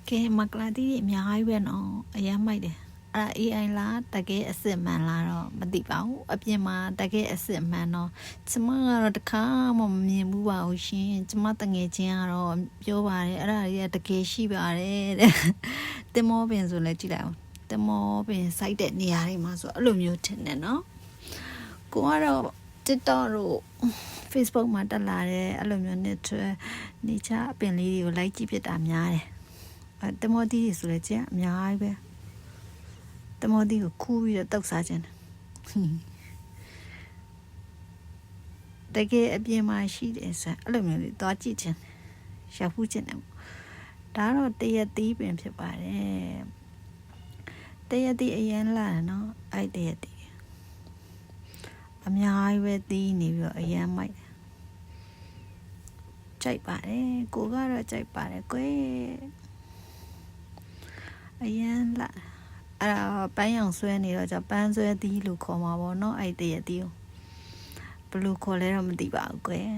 ကဲမကလာတီအများကြီးပဲနော်အရမ်းမိုက်တယ်အဲ့ AI လားတကယ်အစ်စ်မှန်လားတော့မသိပါဘူးအပြင်မှာတကယ်အစ်စ်မှန်တော့ကျမကတော့တခါမှမမြင်ဘူးပါဘူးရှင်ကျမတငယ်ချင်းကတော့ပြောပါတယ်အဲ့ဒါကြီးကတကယ်ရှိပါတယ်တဲ့တင်မောပင်ဆိုလဲကြည့်လိုက်အောင်တင်မောပင်စိုက်တဲ့နေရာတွေမှာဆိုအဲ့လိုမျိုးထင်တယ်နော်ကိုကတော့ TikTok တို့ Facebook မှာတက်လာတဲ့အဲ့လိုမျိုးနဲ့နေချအပင်လေးတွေကိုလိုက်ကြည့်ဖြစ်တာများတယ်တမောတီးဆိုလဲကြည့်အများကြီးပဲတမောတီးကိုခူးပြီးတော့တောက်စားခြင်းတကယ်အပြင်မှာရှိတယ်ဆိုအဲ့လိုမျိုးလေးသွားကြည့်ခြင်းရှာဖူးခြင်းတယ်ဒါတော့တရက်သီးပင်ဖြစ်ပါတယ်တရက်သီးအရင်လာနော်အဲ့တရက်သီးအများကြီးပဲသီးနေပြီးတော့အရင်မိုက်ကြိုက်ပါတယ်ကိုကတော့ကြိုက်ပါတယ်ကွယ်အရင်လာအဲ့ဒါပန်းရောင်ဆွဲနေတော့じゃပန်းဆွဲသီးလို့ခေါ်မှာပေါ့နော်အဲ့တရက်သီးကိုဘယ်လိုခေါ်လဲတော့မသိပါဘူးကွယ်